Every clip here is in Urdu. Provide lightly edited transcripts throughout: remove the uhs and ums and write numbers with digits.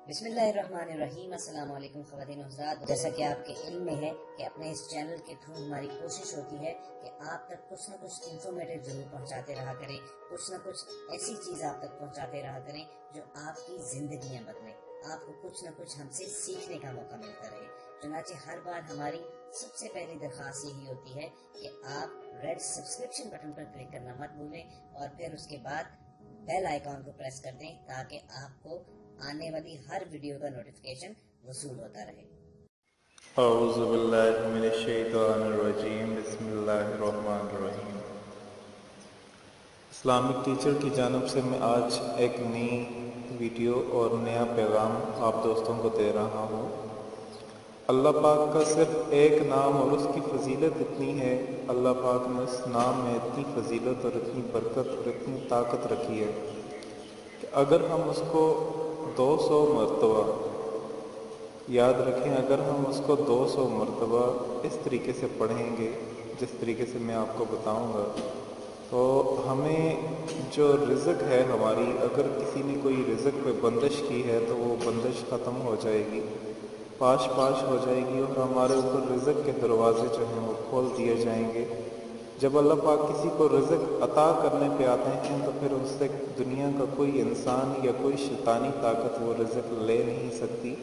بسم اللہ الرحمن الرحیم۔ السلام علیکم خواتین و حضرات، جیسا کہ آپ کے علم میں ہے کہ اپنے اس چینل کے تھرو ہماری کوشش ہوتی ہے کہ آپ تک کچھ نہ کچھ انفارمیٹیو ضرور پہنچاتے رہا کریں، کچھ نہ کچھ ایسی چیز آپ تک پہنچاتے رہا کریں جو آپ کی زندگیاں بدلیں، آپ کو کچھ نہ کچھ ہم سے سیکھنے کا موقع ملتا رہے۔ چنانچہ ہر بار ہماری سب سے پہلی درخواست یہی ہوتی ہے کہ آپ ریڈ سبسکرپشن بٹن پر کلک کرنا مت بھولیں اور پھر اس کے بعد بیل آئیکن کو پریس کر دیں تاکہ آپ کو آنے والی ہر ویڈیو کا نوٹیفیکیشن وصول ہوتا رہے۔ اعوذ باللہ من الشیطان الرجیم، بسم اللہ الرحمن الرحیم۔ اسلامک ٹیچر کی جانب سے میں آج ایک نئی ویڈیو اور نیا پیغام آپ دوستوں کو دے رہا ہوں۔ اللہ پاک کا صرف ایک نام اور اس کی فضیلت اتنی ہے، اللہ پاک نے اس نام میں اتنی فضیلت اور اتنی برکت اور اتنی طاقت رکھی ہے کہ اگر ہم اس کو 200 مرتبہ یاد رکھیں، اگر ہم اس کو 200 مرتبہ اس طریقے سے پڑھیں گے جس طریقے سے میں آپ کو بتاؤں گا، تو ہمیں جو رزق ہے ہماری، اگر کسی نے کوئی رزق پہ بندش کی ہے تو وہ بندش ختم ہو جائے گی، پاش پاش ہو جائے گی اور ہمارے اوپر رزق کے دروازے جو ہیں وہ کھول دیے جائیں گے۔ جب اللہ پاک کسی کو رزق عطا کرنے پہ آتے ہیں تو پھر اس سے دنیا کا کوئی انسان یا کوئی شیطانی طاقت وہ رزق لے نہیں سکتی۔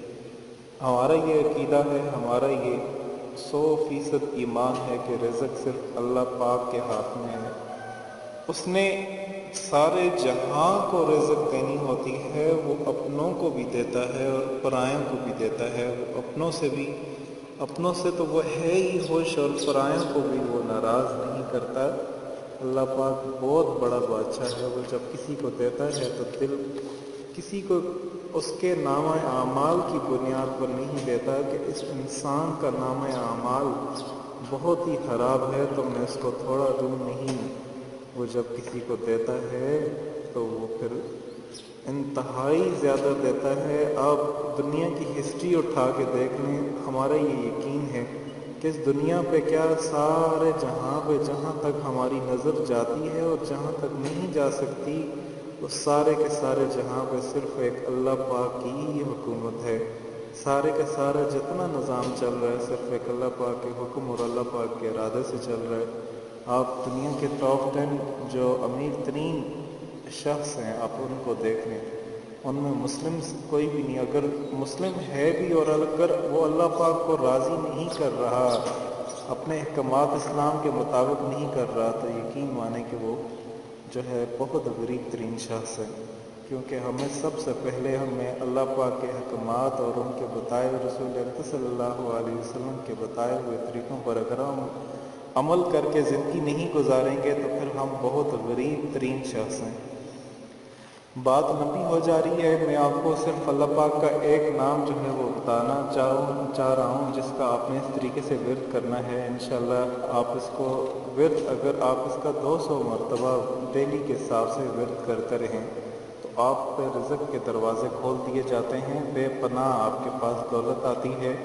ہمارا یہ عقیدہ ہے، ہمارا یہ 100% ایمان ہے کہ رزق صرف اللہ پاک کے ہاتھ میں ہے۔ اس نے سارے جہاں کو رزق دینی ہوتی ہے، وہ اپنوں کو بھی دیتا ہے اور پرائوں کو بھی دیتا ہے۔ وہ اپنوں سے تو وہ ہے ہی خوش اور پرائوں کو بھی وہ ناراض نہیں کرتا۔ اللہ پاک بہت بڑا بادشاہ ہے، وہ جب کسی کو دیتا ہے تو دل کسی کو اس کے نامہ اعمال کی بنیاد پر نہیں دیتا کہ اس انسان کا نامہ اعمال بہت ہی خراب ہے تو میں اس کو تھوڑا دوں، نہیں۔ وہ جب کسی کو دیتا ہے تو وہ پھر انتہائی زیادہ دیتا ہے۔ آپ دنیا کی ہسٹری اٹھا کے دیکھ لیں، ہمارا یہ یقین ہے کہ اس دنیا پہ کیا سارے جہاں پہ جہاں تک ہماری نظر جاتی ہے اور جہاں تک نہیں جا سکتی، اس سارے کے سارے جہاں پہ صرف ایک اللہ پاک کی ہی حکومت ہے۔ سارے کا سارا جتنا نظام چل رہا ہے صرف ایک اللہ پاک کے حکم اور اللہ پاک کے ارادے سے چل رہا ہے۔ آپ دنیا کے ٹاپ 10 جو امیر ترین شخص ہیں، آپ ان کو دیکھ لیں، ان میں مسلم کوئی بھی نہیں۔ اگر مسلم ہے بھی اور اگر وہ اللہ پاک کو راضی نہیں کر رہا، اپنے احکامات اسلام کے مطابق نہیں کر رہا، تو یقین مانے کہ وہ جو ہے بہت غریب ترین شخص ہے، کیونکہ ہمیں سب سے پہلے اللہ پاک کے احکامات اور ان کے بتائے ہوئے رسول اللہ صلی اللہ علیہ وسلم کے بتائے ہوئے طریقوں پر اگر ہم عمل کر کے زندگی نہیں گزاریں گے تو پھر ہم بہت غریب ترین شخص ہیں۔ بات لمبی ہو جا رہی ہے، میں آپ کو صرف اللہ پاک کا ایک نام جو ہے وہ بتانا چاہ رہا ہوں جس کا آپ نے اس طریقے سے ورد کرنا ہے۔ انشاءاللہ آپ اس کو ورد، اگر آپ اس کا 200 مرتبہ ڈیلی کے حساب سے ورد کرتے رہیں تو آپ پہ رزق کے دروازے کھول دیے جاتے ہیں، بے پناہ آپ کے پاس دولت آتی ہے،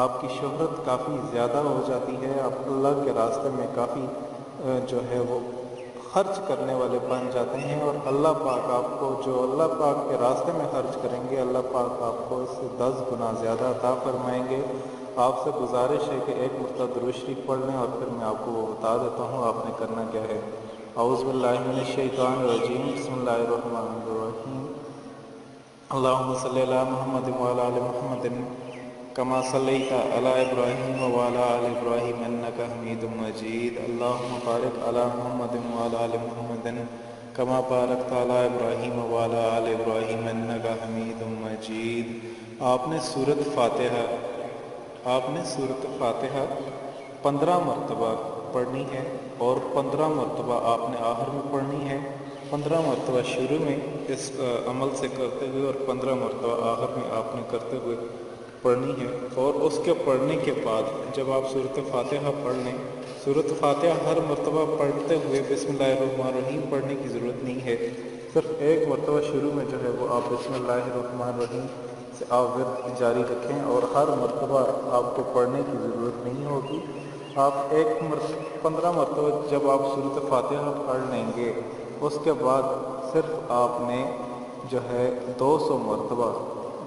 آپ کی شہرت کافی زیادہ ہو جاتی ہے، آپ اللہ کے راستے میں کافی جو ہے وہ خرچ کرنے والے بن جاتے ہیں، اور اللہ پاک آپ کو جو اللہ پاک کے راستے میں خرچ کریں گے، اللہ پاک آپ کو اس سے 10 گنا زیادہ عطا فرمائیں گے۔ آپ سے گزارش ہے کہ ایک مرتبہ درود شریف پڑھ لیں اور پھر میں آپ کو وہ بتا دیتا ہوں آپ نے کرنا کیا ہے۔ اعوذ باللہ من الشیطان الرجیم، بسم اللہ الرحمن الرحیم۔ اللہم صلی علی محمد وعلی آل محمد کما صلیت علی ابراہیم وعلی آل ابراہیم انک حمید مجید۔ اللہم بارک علی محمد وعلی آل محمد کما بارکت علی ابراہیم وعلی آل ابراہیم انک حمید مجید۔ آپ نے سورۃ فاتحہ 15 مرتبہ پڑھنی ہے اور 15 مرتبہ آپ نے آخر میں پڑھنی ہے، 15 مرتبہ شروع میں اس عمل سے کرتے ہوئے اور 15 مرتبہ آخر میں آپ نے کرتے ہوئے پڑھنی ہے۔ اور اس کے پڑھنے کے بعد جب آپ سورۃ فاتحہ پڑھ لیں، سورۃ فاتحہ ہر مرتبہ پڑھتے ہوئے بسم اللہ الرحمن الرحیم پڑھنے کی ضرورت نہیں ہے، صرف ایک مرتبہ شروع میں جو ہے وہ آپ بسم اللہ الرحمن الرحیم سے آپ ورد جاری رکھیں اور ہر مرتبہ آپ کو پڑھنے کی ضرورت نہیں ہوگی۔ آپ 15 مرتبہ جب آپ سورۃ فاتحہ پڑھ لیں گے، اس کے بعد صرف آپ نے جو ہے 200 مرتبہ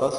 10